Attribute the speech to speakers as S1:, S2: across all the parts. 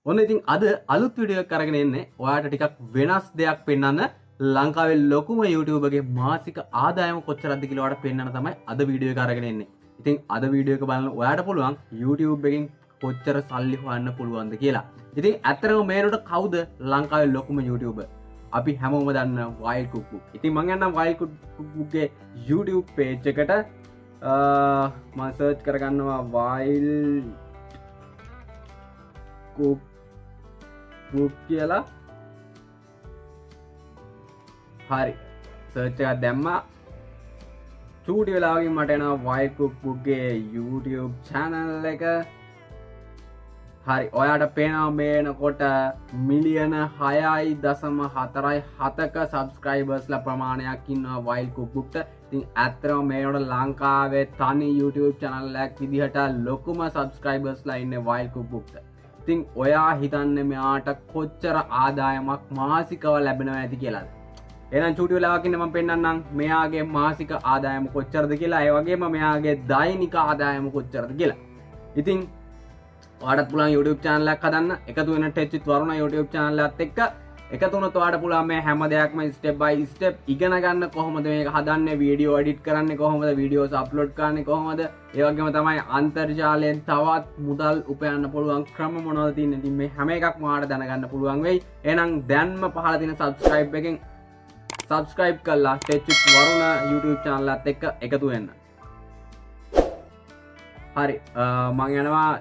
S1: ඔන්න ඉතින් අද අලුත් වීඩියෝ එකක් අරගෙන එන්නේ ඔයාලට ටිකක් වෙනස් දෙයක් පෙන්වන්න ලංකාවේ ලොකුම YouTube එකේ මාසික ආදායම කොච්චරද කියලා ඔයාලට පෙන්වන්න තමයි අද වීඩියෝ එක අරගෙන එන්නේ. ඉතින් අද වීඩියෝ එක බලන ඔයාලට පුළුවන් YouTube එකෙන් කොච්චර සල්ලි හොයන්න පුළුවන්ද කියලා. ඉතින් ඇත්තටම මේනට කවුද ලංකාවේ ලොකුම YouTuber? අපි හැමෝම දන්න WildCookbook. ඉතින් මම යන්නම් WildCookbook ගේ YouTube page එකට මම search කරගන්නවා WildCookbook කියලා. හරි search එකක් දැම්මා. චූටි වෙලාවකින් මට එනවා WildCookbook ගේ YouTube channel එක. හරි ඔයාට පේනවා මේනකොට මිලියන 6.47ක සබස්ක්‍රයිබර්ස්ලා ප්‍රමාණයක් ඉන්නවා WildCookbookට. ඉතින් ඇත්තටම මේනකොට ලංකාවේ තනි YouTube channel එකක් විදිහට ලොකුම සබස්ක්‍රයිබර්ස්ලා ඉන්නේ WildCookbookට. ඉතින් ඔයා හිතන්නේ මෙයාට කොච්චර ආදායමක් මාසිකව ලැබෙනවා ඇති කියලාද? එහෙනම් චූටි වෙලාවකින් මම පෙන්නන්නම් මෙයාගේ මාසික ආදායම කොච්චරද කියලා. ඒ වගේම මෙයාගේ දෛනික ආදායම කොච්චරද කියලා. ඉතින් ඔයාලට පුළුවන් YouTube channel එකක් හදන්න එකතු වෙන ටෙච් විත් වරුණ YouTube channel එකත් එක්ක එකතු වුණොත් ඔයාලට පුළුවන් මේ හැම දෙයක්ම step by step ඉගෙන ගන්න කොහොමද මේක හදන්නේ, වීඩියෝ එඩිට් කරන්නේ කොහොමද, වීඩියෝස් අප්ලෝඩ් කරන්නේ කොහොමද, ඒ වගේම තමයි අන්තර්ජාලයෙන් තවත් මුදල් උපයන්න පුළුවන් ක්‍රම මොනවද තියෙන්නේ. ඉතින් මේ හැම එකක්ම ඔයාලට දැනගන්න පුළුවන් වෙයි. එහෙනම් දැන්ම පහළ තියෙන subscribe එකෙන් subscribe කරලා ටෙච් විත් වරුණ YouTube channel එකත් එක්ක එකතු වෙන්න. හරි මම යනවා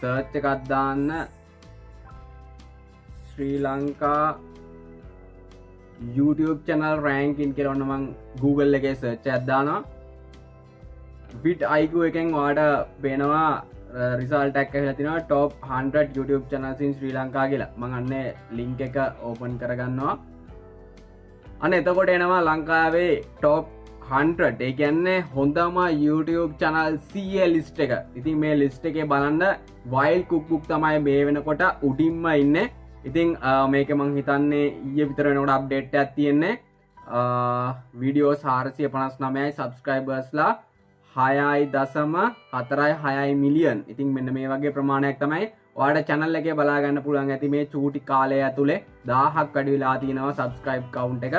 S1: search එකක් දාන්න Sri Lanka YouTube channel ranking කියලා ඔන්න මම Google එකේ search එකක් දානවා. vidIQ එකෙන් ඔයාලට පේනවා result එකක් ඇවිල්ලා තිනවා top 100 YouTube channels in Sri Lanka කියලා. මම අන්නේ link එක open කරගන්නවා. අන්න එතකොට එනවා ලංකාවේ top 100. ඒ කියන්නේ හොඳම YouTube channel 100 list එක. ඉතින් මේ list එකේ බලන්න WildCookbook තමයි මේ වෙනකොට උඩින්ම ඉන්නේ. ඉතින් මේක මං හිතන්නේ ඊයේ විතර වෙනකොට අප්ඩේට් එකක් තියෙන්නේ. වීඩියෝස් 459යි සබ්ස්ක්‍රයිබර්ස්ලා 6.46 මිලියන්. ඉතින් මෙන්න මේ වගේ ප්‍රමාණයක් තමයි ඔයාලට channel එකේ බලා ගන්න පුළුවන් ඇති මේ චූටි කාලය ඇතුලේ 1000ක් වැඩි වෙලා තියෙනවා subscribe count එක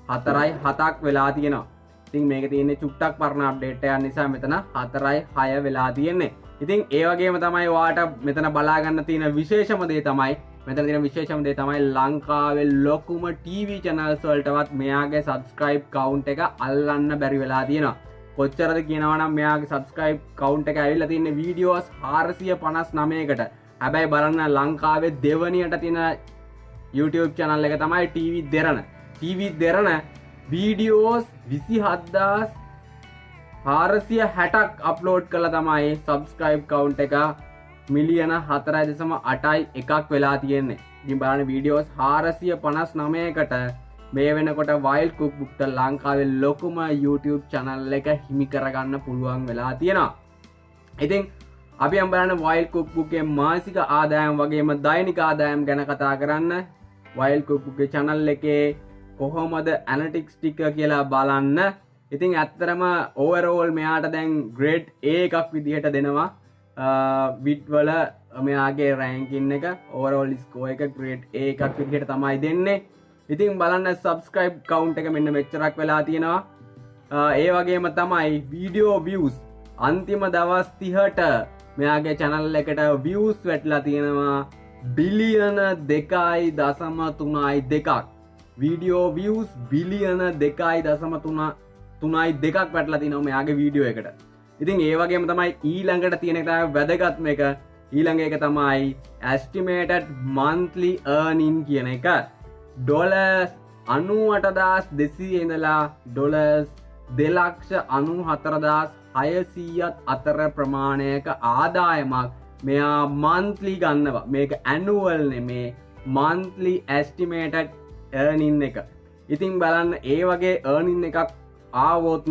S1: 4.7ක් වෙලා තියෙනවා. ඉතින් මේක තියෙන්නේ චුට්ටක් පරණ අප්ඩේට් එකක් නිසා මෙතන 4.6 වෙලා තියෙන්නේ. ඉතින් ඒ වගේම තමයි ඔයාලට මෙතන බලා ගන්න තියෙන විශේෂම දේ තමයි ලංකාවේ ලොකුම TV channels වලටවත් මෙයාගේ subscribe count එක අල්ලන්න බැරි වෙලා තියෙනවා. කොච්චරද කියනවා නම් මෙයාගේ subscribe count එක ඇවිල්ලා තියෙන්නේ වීඩියෝස් 459කට. හැබැයි බලන්න ලංකාවේ දෙවනියට තියෙන YouTube channel එක තමයි TV දෙරණ වීඩියෝස් 27460ක් අප්ලෝඩ් කළා තමයි subscribe count එක මිලියන 4.8යි එකක් වෙලා තියෙන්නේ. ඉතින් බලන්න වීඩියෝස් 459කට මේ වෙනකොට WildCookbookට ලංකාවේ ලොකුම YouTube channel එක හිමි කරගන්න පුළුවන් වෙලා තියෙනවා. ඉතින් අපි බලන්න WildCookbookගේ මාසික ආදායම් වගේම දෛනික ආදායම් ගැන කතා කරන්න. WildCookbookගේ channel එකේ කොහොමද ඇනලිටික්ස් ටික කියලා බලන්න. ඉතින් ඇත්තටම ඕවර්ऑල් මෙයාට දැන් grade A එකක් විදිහට දෙනවා. bit වල මෙයාගේ ranking එක overall score එක grade A එකක් විදිහට තමයි දෙන්නේ. ඉතින් බලන්න subscribe count එක මෙන්න මෙච්චරක් වෙලා තියෙනවා. ඒ වගේම තමයි video views අන්තිම දවස් 30ට මෙයාගේ channel එකට views වැටලා තියෙනවා බිලියන 2.32ක්. video views බිලියන 2.32ක් වැටලා තියෙනවා මෙයාගේ වීඩියෝ එකට. ඉතින් ඒ වගේම තමයි ඊළඟට තියෙන එක තමයි වැදගත්ම එක. ඊළඟ එක තමයි estimated monthly earning කියන එක. $98,200 ඉඳලා $2,94,600ත් අතර ප්‍රමාණයක ආදායමක් මෙයා monthly ගන්නවා. මේක annual නෙමේ, monthly estimated earning එක. ඉතින් බලන්න ඒ වගේ earning එකක් ආවොත්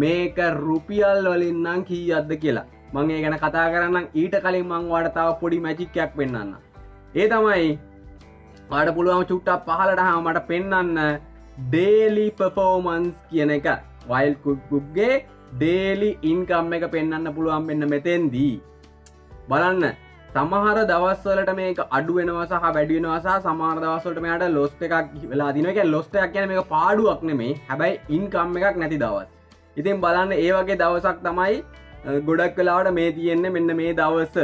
S1: මේක රුපියල් වලින් නම් කීයක්ද කියලා මම ඒ ගැන කතා කරන්නම්. ඊට කලින් මම ඔයාලට තව පොඩි මැජික් එකක් පෙන්නන්නම්. ඒ තමයි ඔයාලට පුළුවන් චුට්ටක් පහලට මට පෙන්නන්න daily performance කියන එක. WildCookbookගේ daily income එක පෙන්නන්න පුළුවන් මෙන්න මෙතෙන්දී. බලන්න සමහර දවස්වලට මේක අඩු වෙනවා සහ වැඩි වෙනවා සහ සමහර දවස්වලට මෙයාට ලොස්ට් එකක් වෙලා දිනවා. ඒ කියන්නේ ලොස්ට් එකක් කියන්නේ මේක පාඩුවක් නෙමෙයි. හැබැයි ඉන්කම් එකක් නැති දවස්. ඉතින් බලන්න ඒ වගේ දවසක් තමයි ගොඩක් වෙලාවට මේ තියෙන්නේ. මෙන්න මේ දවස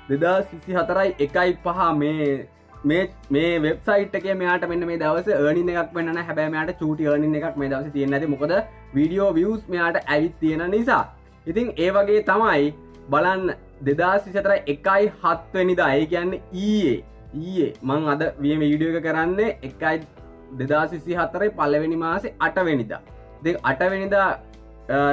S1: 2024 මේ වෙබ්සයිට් එකේ මෙයාට මෙන්න මේ දවසේ earning එකක් වෙන්න නැහැ. හැබැයි මෙයාට චූටි earning එකක් මේ දවසේ තියෙන්නේ නැති. මොකද වීඩියෝ views මෙයාට ඇවිත් තියෙන නිසා. ඉතින් ඒ වගේ තමයි බලන්න 2024 1/7 වෙනිදා. ඒ කියන්නේ ඊයේ මං අද වීඩියෝ එක කරන්නේ 2024 පළවෙනි මාසේ 8 වෙනිදා. ඉතින් 8 වෙනිදා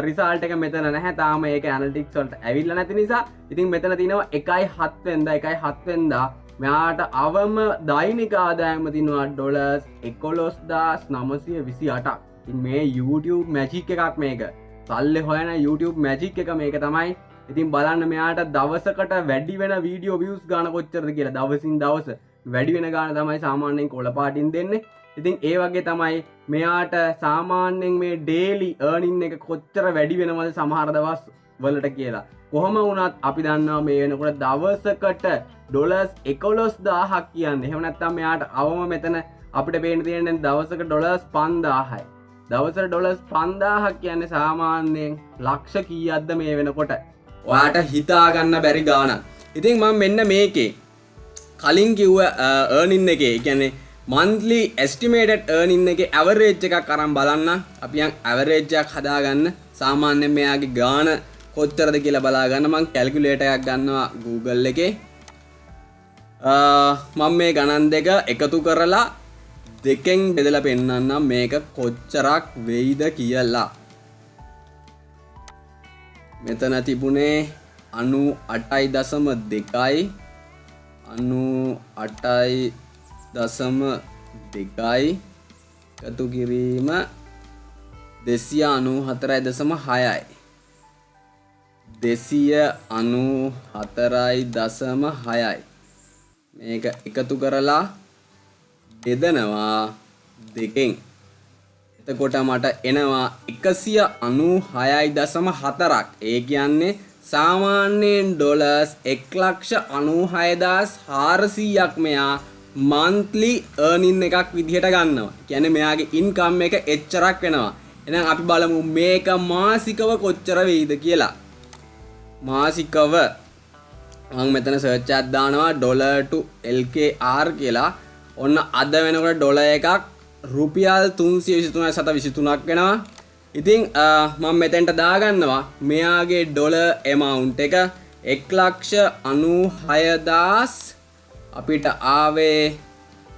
S1: රිසල්ට් එක මෙතන නැහැ. තාම ඒක ඇනලිටික්ස් වලට ඇවිල්ලා නැති නිසා. ඉතින් මෙතන තියෙනවා 1/7 වෙනිදා මෙයාට අවම දෛනික ආදායම තියෙනවා $11,928ක්. ඉතින් මේ YouTube මැජික් එකක් මේක. සල්ලි හොයන YouTube මැජික් එක මේක තමයි. ඉතින් බලන්න මෙයාට දවසකට වැඩි වෙන වීඩියෝ views ගාන කොච්චරද කියලා. දවසින් දවස වැඩි වෙන ගාන තමයි සාමාන්‍යයෙන් කොළ පාටින් දෙන්නේ. ඉතින් ඒ වගේ තමයි මෙයාට සාමාන්‍යයෙන් මේ daily earning එක කොච්චර වැඩි වෙනවද සමහර දවස් වලට කියලා. කොහොම වුණත් අපි දන්නවා මේ වෙනකොට දවසකට $11,000ක් කියන්නේ. එහෙම නැත්නම් මෙයාට අවම මෙතන අපිට පේන්න තියෙන්නේ දවසක $5,000යි. දවසට $5,000ක් කියන්නේ සාමාන්‍යයෙන් ලක්ෂ කීයක්ද මේ වෙනකොට? ඔයාට හිතා ගන්න බැරි ගාණක්. ඉතින් මම මෙන්න මේකේ කලින් කිව්ව earning එකේ කියන්නේ monthly estimated earning එකේ average එකක් අරන් බලන්න. අපි යන් average එකක් හදාගන්න. සාමාන්‍යයෙන් මෙයාගේ ගාණ කොච්චරද කියලා බලා ගන්න. මම calculator එකක් ගන්නවා Google එකේ. මම මේ ගණන් දෙක එකතු කරලා දෙකෙන් බෙදලා පෙන්නන්නම් මේක කොච්චරක් වෙයිද කියලා. මෙතන තිබුණේ 98.2යි 98.2යි එකතු කිරීම 294.6යි 294.6යි මේක එකතු කරලා බෙදනවා දෙකෙන්. එතකොට මට එනවා 196.4ක්. ඒ කියන්නේ සාමාන්‍යයෙන් $1,96,400ක් මෙයා monthly earning එකක් විදිහට ගන්නවා. කියන්නේ මෙයාගේ income එක එච්චරක් වෙනවා. එහෙනම් අපි බලමු මේක මාසිකව කොච්චර වෙයිද කියලා. මාසිකව මම මෙතන සර්ච් එකක් දානවා $to LKR කියලා. ඔන්න අද වෙනකොට ඩොලර් එකක් රුපියල් 323.23ක් වෙනවා. ඉතින් මම මෙතෙන්ට දාගන්නවා මෙයාගේ ඩොලර් amount එක 1,96,000 අපිට ආවේ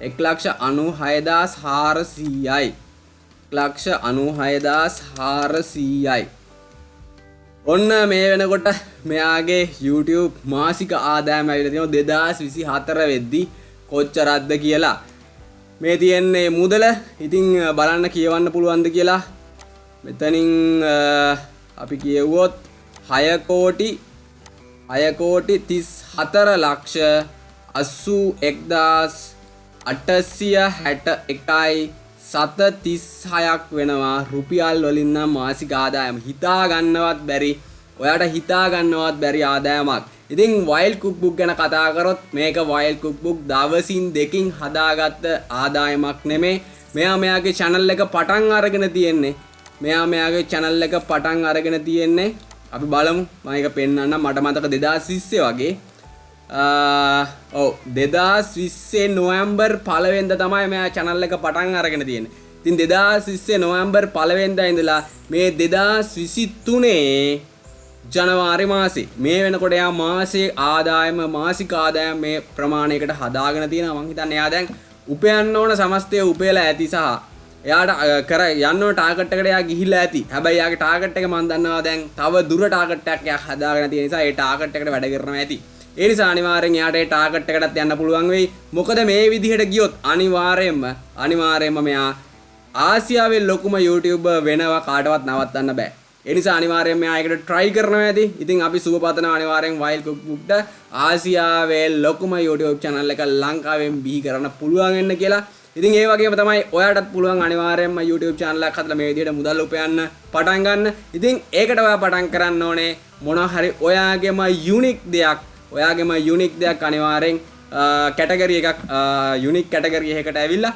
S1: 1,96,400යි 1,96,400යි. ඔන්න මේ වෙනකොට මෙයාගේ YouTube මාසික ආදායම ඇවිල්ලා තියෙනවා 2024 වෙද්දි කොච්චරක්ද කියලා. මේ තියෙන්නේ මුදල. ඉතින් බලන්න කියවන්න පුළුවන්ද කියලා. මෙතනින් අපි කියවුවොත් 6,81,861.736ක් වෙනවා රුපියල් වලින් නම් මාසික ආදායම. හිතා ගන්නවත් බැරි, ඔයාට හිතා ගන්නවත් බැරි ආදායමක්. ඉතින් wild cookbook ගැන කතා කරොත් මේක wild cookbook දවසින් දෙකින් හදාගත්ත ආදායමක් නෙමේ. මෙයාගේ channel එක පටන් අරගෙන තියෙන්නේ. අපි බලමු. මම ඒක පෙන්නන්නම්. මට මතක 2020 වගේ 2020 නොවැම්බර් 1 වෙනිදා තමයි මෙයා channel එක පටන් අරගෙන තියෙන්නේ. ඉතින් 2020 නොවැම්බර් 1 වෙනිදා ඉඳලා මේ 2023 ජනවාරි මාසේ මේ වෙනකොට යා මාසික ආදායම මේ ප්‍රමාණයකට හදාගෙන තියෙනවා. මං හිතන්නේ එයා දැන් උපයන්න ඕන සමස්තය උපයලා ඇති සහ එයාට කර යන්න ඕන ටාගට් එකට එයා ගිහිල්ලා ඇති. හැබැයි එයාගේ ටාගට් එක මම දන්නවා දැන් තව දුර ටාගට් එකක් එයා හදාගෙන තියෙන නිසා ඒ ටාගට් එකට වැඩ කරනවා ඇති. ඒ නිසා අනිවාර්යෙන් එයාට ඒ ටාගට් එකටත් යන්න පුළුවන් වෙයි. මොකද මේ විදිහට ගියොත් අනිවාර්යෙන්ම මෙයා ආසියාවේ ලොකුම YouTuber වෙනවා. කාටවත් නවත්තන්න බෑ. ඒ නිසා අනිවාර්යෙන් මෙයා ඒකට try කරනවා ඇති. ඉතින් අපි සුබපතනවා අනිවාර්යෙන් wild cookbookට ආසියාවේ ලොකුම YouTube channel එක ලංකාවෙන් බිහි කරන්න පුළුවන් වෙන්න කියලා. ඉතින් ඒ වගේම තමයි ඔයාටත් පුළුවන් අනිවාර්යෙන්ම YouTube channel එකක් හදලා මේ විදිහට මුදල් උපයන්න පටන් ගන්න. ඉතින් ඒකට ඔයා පටන් කරන්න ඕනේ මොනවා හරි ඔයාගේම unique දෙයක් ඔයාගේම යුනික් දෙයක් අනිවාර්යෙන් කැටගරි එකක් යුනික් කැටගරි එකකට ඇවිල්ලා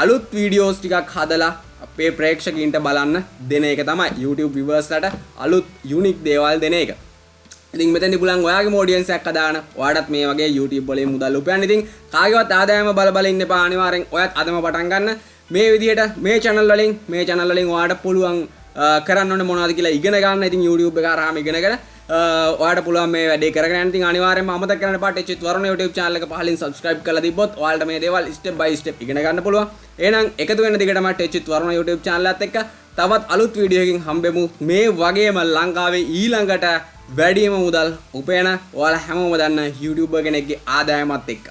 S1: අලුත් වීඩියෝස් ටිකක් හදලා අපේ ප්‍රේක්ෂකයින්ට බලන්න දෙන එක තමයි YouTube viewers ලට අලුත් යුනික් දේවල් දෙන එක. ඉතින් මෙතනදී පුළුවන් ඔයාගේ ඔඩියන්ස් එකක් හදාගන්න. ඔයාටත් මේ වගේ YouTube වලින් මුදල් උපයන්න. ඉතින් කාගේවත් ආදායම බල ඉන්න එපා. අනිවාර්යෙන් ඔයත් අදම පටන් ගන්න. මේ විදිහට මේ channel වලින් ඔයාට පුළුවන් කරන්න ඕනේ මොනවද කියලා ඉගෙන ගන්න. ඉතින් YouTube එක හරහාම ඉගෙනගෙන ඔයාට පුළුවන් මේ වැඩේ කරගෙන යන්න. ඉතින් අනිවාර්යෙන්ම අමතක කරන්න එපා ටෙච් විත් වරුණ YouTube channel එක පහලින් subscribe කරලා තිබ්බොත් ඔයාලට මේ දේවල් step by step ඉගෙන ගන්න පුළුවන්. එහෙනම් එකතු වෙන දිගටම ටෙච් විත් වරුණ YouTube channel එකත් එක්ක තවත් අලුත් වීඩියෝ එකකින් හම්බෙමු. මේ වගේම ලංකාවේ ඊළඟට වැඩිම මුදල් උපයන ඔයාලා හැමෝම දන්න YouTuber කෙනෙක්ගේ ආදායමත් එක්ක.